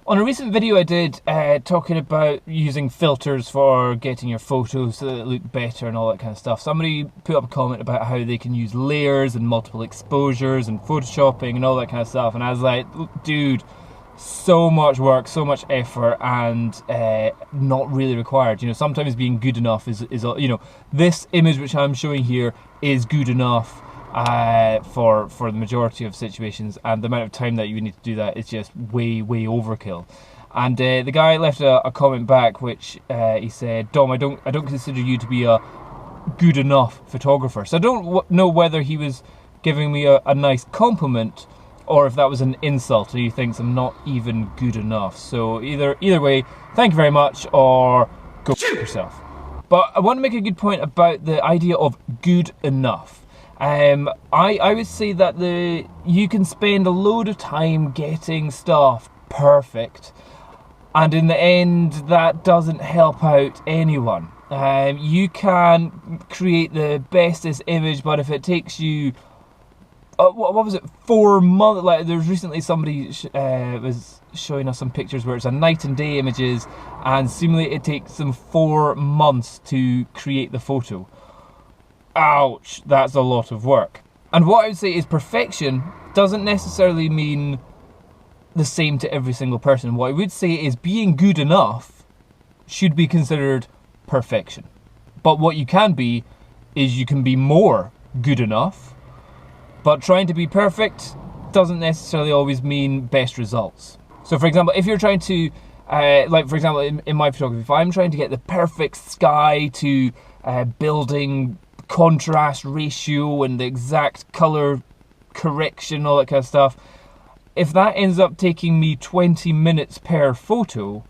On a recent video I did talking about using filters for getting your photos so that it look better and all that kind of stuff, somebody put up a comment about how they can use layers and multiple exposures and photoshopping and all that kind of stuff, and I was like, dude, so much work, so much effort, and not really required. You know, sometimes being good enough is you know, this image which I'm showing here is good enough for the majority of situations, and the amount of time that you need to do that is just way overkill. And the guy left a comment back which he said, Dom, I don't consider you to be a good enough photographer. So I don't know whether he was giving me a nice compliment or if that was an insult and he thinks I'm not even good enough. So either way, thank you very much, or go f*** yourself. But I want to make a good point about the idea of good enough. I would say that you can spend a load of time getting stuff perfect, and in the end that doesn't help out anyone. You can create the bestest image, but if it takes you what was it, 4 months? Like, there was recently somebody was showing us some pictures where it's a night and day images, and seemingly it takes them 4 months to create the photo. Ouch, that's a lot of work. And what I would say is perfection doesn't necessarily mean the same to every single person. What I would say is being good enough should be considered perfection. But what you can be is you can be more good enough, but trying to be perfect doesn't necessarily always mean best results. So for example, if you're trying to, like for example in my photography, if I'm trying to get the perfect sky to building contrast ratio and the exact color correction, all that kind of stuff, if that ends up taking me 20 minutes per photo,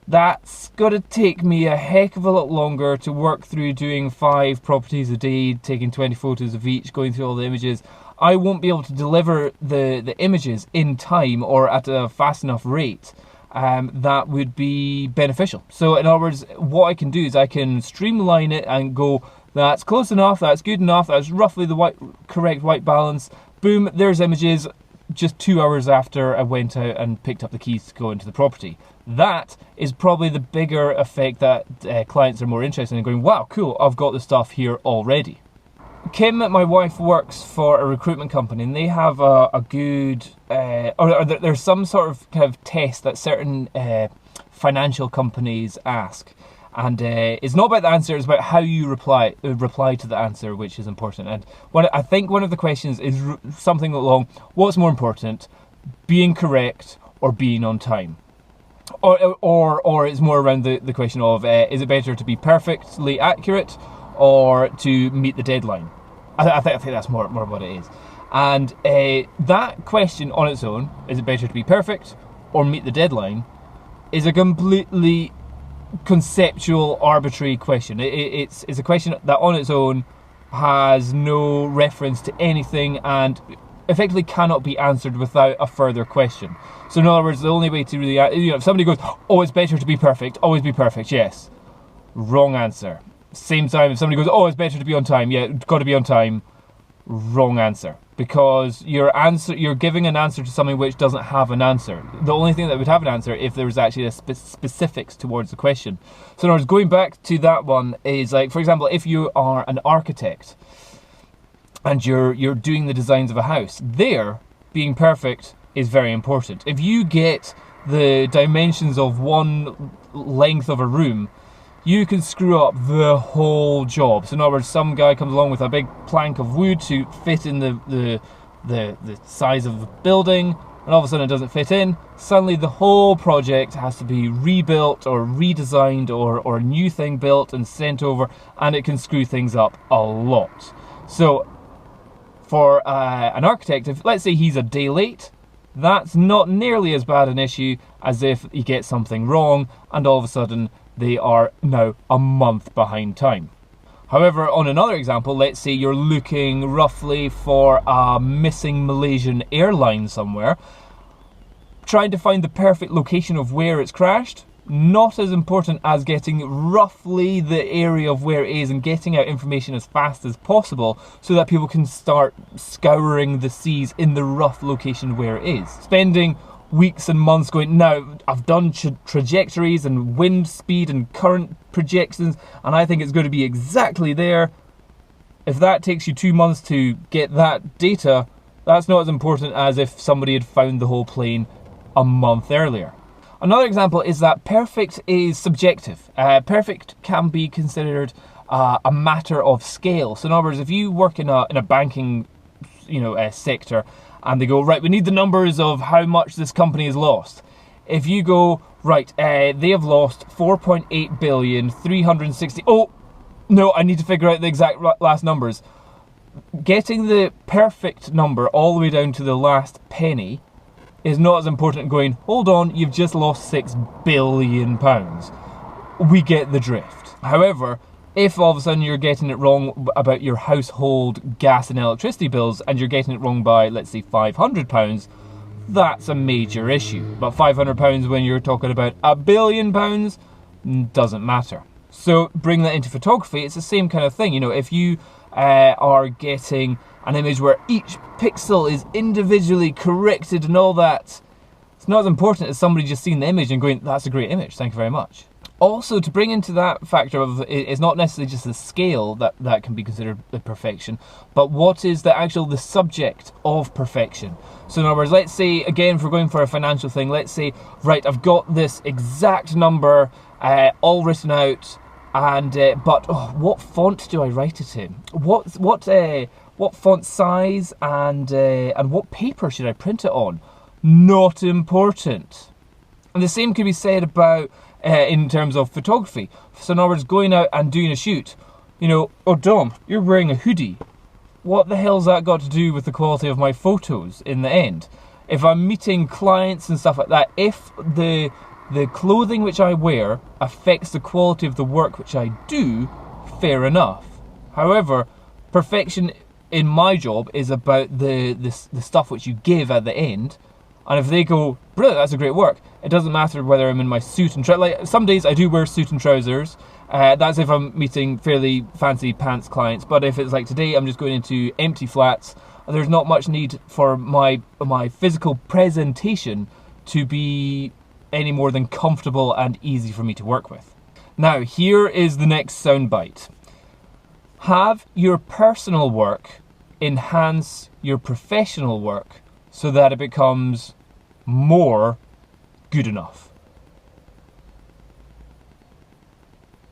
that's gotta take me a heck of a lot longer to work through doing 5 properties a day, taking 20 photos of each, going through all the images. I won't be able to deliver the images in time or at a fast enough rate that would be beneficial. So in other words, what I can do is I can streamline it and go, that's close enough, that's good enough, that's roughly the correct white balance. Boom, there's images just 2 hours after I went out and picked up the keys to go into the property. That is probably the bigger effect that clients are more interested in, going, wow, cool, I've got the stuff here already. Kim, my wife, works for a recruitment company, and they have a good, or there's some sort of kind of test that certain financial companies ask. And it's not about the answer, it's about how you reply to the answer, which is important. And I think one of the questions is something along, what's more important, being correct or being on time? Or it's more around the question of, is it better to be perfectly accurate or to meet the deadline? I think that's more what it is. And that question on its own, is it better to be perfect or meet the deadline, is a completely conceptual, arbitrary question. It's a question that on its own has no reference to anything and effectively cannot be answered without a further question. So in other words, the only way to really, you know, if somebody goes, oh, it's better to be perfect, always be perfect, yes. Wrong answer. Same time, if somebody goes, oh, it's better to be on time, yeah, got to be on time, wrong answer. Because you're giving an answer to something which doesn't have an answer. The only thing that would have an answer if there was actually a specifics towards the question. So in other words, going back to that one is like, for example, if you are an architect and you're doing the designs of a house, there, being perfect is very important. If you get the dimensions of one length of a room, you can screw up the whole job. So in other words, some guy comes along with a big plank of wood to fit in the size of the building, and all of a sudden it doesn't fit in. Suddenly the whole project has to be rebuilt or redesigned or a new thing built and sent over, and it can screw things up a lot. So for an architect, if let's say he's a day late, that's not nearly as bad an issue as if he gets something wrong and all of a sudden they are now a month behind time. However, on another example, let's say you're looking roughly for a missing Malaysian airline somewhere, trying to find the perfect location of where it's crashed, not as important as getting roughly the area of where it is and getting out information as fast as possible so that people can start scouring the seas in the rough location where it is. Spending weeks and months going, now I've done trajectories and wind speed and current projections, and I think it's going to be exactly there. If that takes you 2 months to get that data, that's not as important as if somebody had found the whole plane a month earlier. Another example is that perfect is subjective. Perfect can be considered a matter of scale. So in other words, if you work in a banking sector, and they go, right, we need the numbers of how much this company has lost. If you go, right, they have lost 4.8 billion, 360, oh, no, I need to figure out the exact last numbers. Getting the perfect number all the way down to the last penny is not as important as going, hold on, you've just lost £6 billion. We get the drift. However, if all of a sudden you're getting it wrong about your household gas and electricity bills, and you're getting it wrong by, let's say, £500, that's a major issue. But £500 when you're talking about £1 billion doesn't matter. So bring that into photography, it's the same kind of thing. If you are getting an image where each pixel is individually corrected and all that, it's not as important as somebody just seeing the image and going, that's a great image, thank you very much. Also, to bring into that factor of, it's not necessarily just the scale that can be considered the perfection, but what is the subject of perfection. So in other words, let's say, again, if we're going for a financial thing, let's say, right, I've got this exact number all written out, and but what font do I write it in? What font size and what paper should I print it on? Not important. And the same could be said about in terms of photography. So in other words, going out and doing a shoot, oh Dom, you're wearing a hoodie. What the hell's that got to do with the quality of my photos in the end? If I'm meeting clients and stuff like that, if the clothing which I wear affects the quality of the work which I do, fair enough. However, perfection in my job is about the stuff which you give at the end. And if they go, brilliant, that's a great work, it doesn't matter whether I'm in my suit and trousers. Like, some days I do wear suit and trousers. That's if I'm meeting fairly fancy pants clients. But if it's like today, I'm just going into empty flats, there's not much need for my physical presentation to be any more than comfortable and easy for me to work with. Now, here is the next soundbite. Have your personal work enhance your professional work so that it becomes more good enough.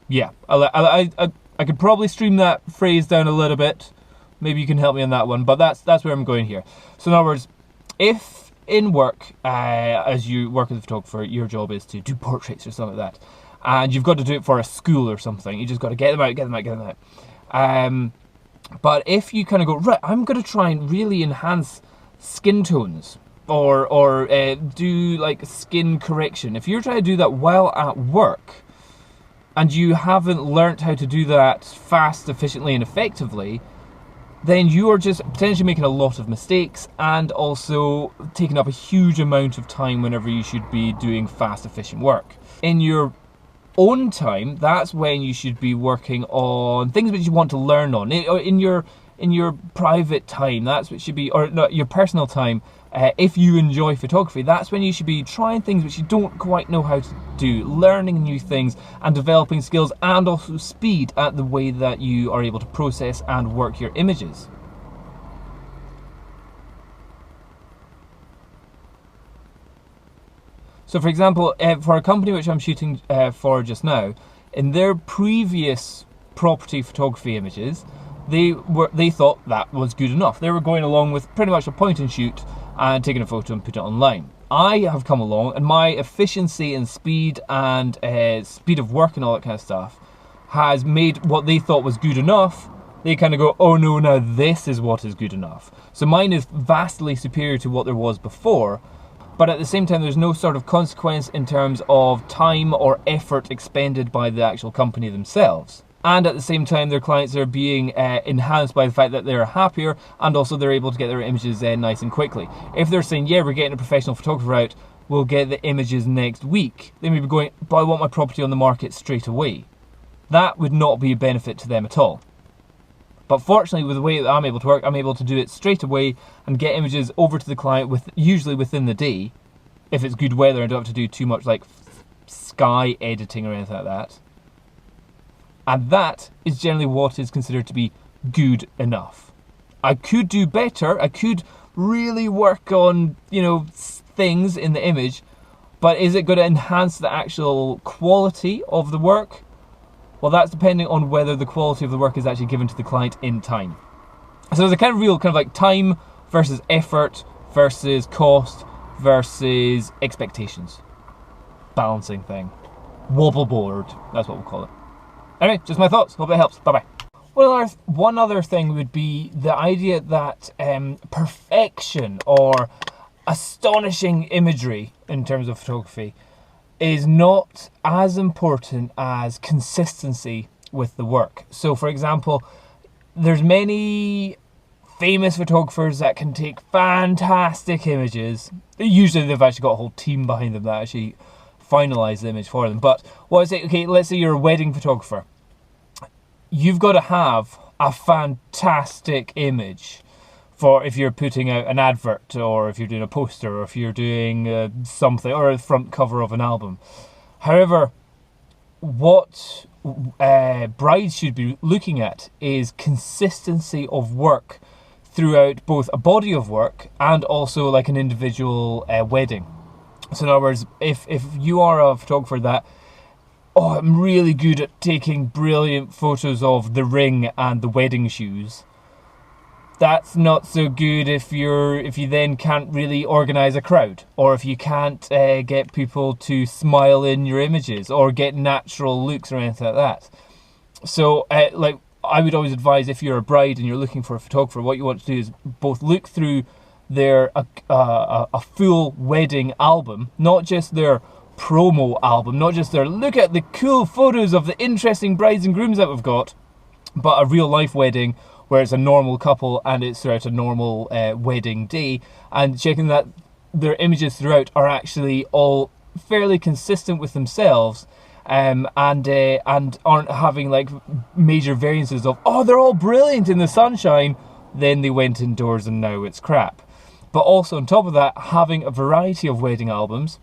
Yeah, I could probably stream that phrase down a little bit. Maybe you can help me on that one, but that's where I'm going here. So in other words, if in work, as you work as a photographer, your job is to do portraits or something like that, and you've got to do it for a school or something, you just got to get them out. But if you kind of go, right, I'm going to try and really enhance skin tones, or do like skin correction. If you're trying to do that while at work, and you haven't learnt how to do that fast, efficiently, and effectively, then you are just potentially making a lot of mistakes and also taking up a huge amount of time whenever you should be doing fast, efficient work. In your own time, that's when you should be working on things that you want to learn on. In your private time, that's what should be, or no, your personal time. If you enjoy photography, that's when you should be trying things which you don't quite know how to do, learning new things and developing skills, and also speed at the way that you are able to process and work your images. So for example, for a company which I'm shooting for just now, in their previous property photography images, they thought that was good enough. They were going along with pretty much a point and shoot and taking a photo and put it online. I have come along, and my efficiency and speed and speed of work and all that kind of stuff has made what they thought was good enough, they kind of go, oh no, now this is what is good enough. So mine is vastly superior to what there was before, but at the same time there's no sort of consequence in terms of time or effort expended by the actual company themselves. And at the same time, their clients are being enhanced by the fact that they're happier, and also they're able to get their images nice and quickly. If they're saying, yeah, we're getting a professional photographer out, we'll get the images next week, they may be going, but I want my property on the market straight away. That would not be a benefit to them at all. But fortunately, with the way that I'm able to work, I'm able to do it straight away and get images over to the client usually within the day, if it's good weather, I don't have to do too much like sky editing or anything like that. And that is generally what is considered to be good enough. I could do better. I could really work on, you know, things in the image, but is it going to enhance the actual quality of the work? Well, that's depending on whether the quality of the work is actually given to the client in time. So there's a kind of real kind of like time versus effort versus cost versus expectations. Balancing thing. Wobble board, that's what we'll call it. Anyway, just my thoughts. Hope that helps. Bye-bye. Well, one other thing would be the idea that perfection or astonishing imagery in terms of photography is not as important as consistency with the work. So, for example, there's many famous photographers that can take fantastic images. Usually they've actually got a whole team behind them that actually finalize the image for them. But what I say, okay, let's say you're a wedding photographer. You've got to have a fantastic image for if you're putting out an advert, or if you're doing a poster, or if you're doing something, or a front cover of an album. However, what brides should be looking at is consistency of work throughout both a body of work and also like an individual wedding. So in other words, if you are a photographer that, oh, I'm really good at taking brilliant photos of the ring and the wedding shoes, that's not so good if you then can't really organize a crowd, or if you can't get people to smile in your images or get natural looks or anything like that. So like I would always advise, if you're a bride and you're looking for a photographer, what you want to do is both look through their a full wedding album, not just their promo album, not just their look at the cool photos of the interesting brides and grooms that we've got, but a real life wedding where it's a normal couple and it's throughout a normal wedding day, and checking that their images throughout are actually all fairly consistent with themselves, and aren't having like major variances of, oh, they're all brilliant in the sunshine, then they went indoors and now it's crap. But also on top of that, having a variety of wedding albums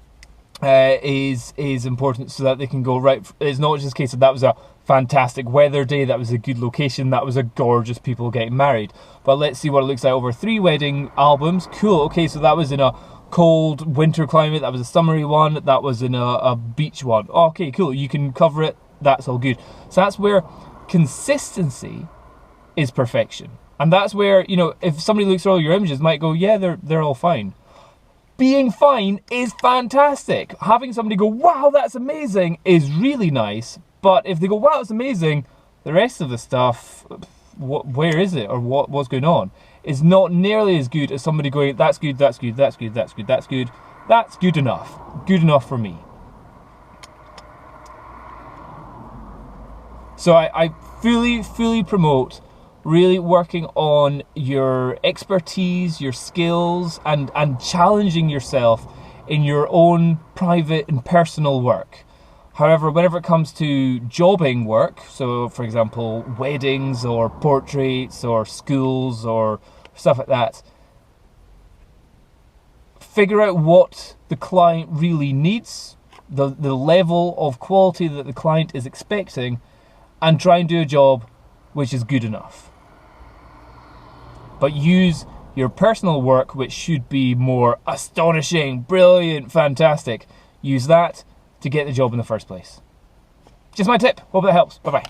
is important, so that they can go, right, it's not just a case of that was a fantastic weather day, that was a good location, that was a gorgeous people getting married, but let's see what it looks like over 3 wedding albums. Cool, okay, so that was in a cold winter climate, that was a summery one, that was in a beach one. Okay, cool, you can cover it, that's all good. So that's where consistency is perfection. And that's where, you know, if somebody looks at all your images, might go, yeah, they're all fine. Being fine is fantastic. Having somebody go, wow, that's amazing, is really nice. But if they go, wow, it's amazing, the rest of the stuff, where is it, or what's going on, is not nearly as good as somebody going, that's good, that's good, that's good, that's good, that's good, that's good enough for me. So I fully promote really working on your expertise, your skills, and challenging yourself in your own private and personal work. However, whenever it comes to jobbing work, so for example, weddings or portraits or schools or stuff like that, figure out what the client really needs, the level of quality that the client is expecting, and try and do a job which is good enough. But use your personal work, which should be more astonishing, brilliant, fantastic. Use that to get the job in the first place. Just my tip. Hope that helps. Bye-bye.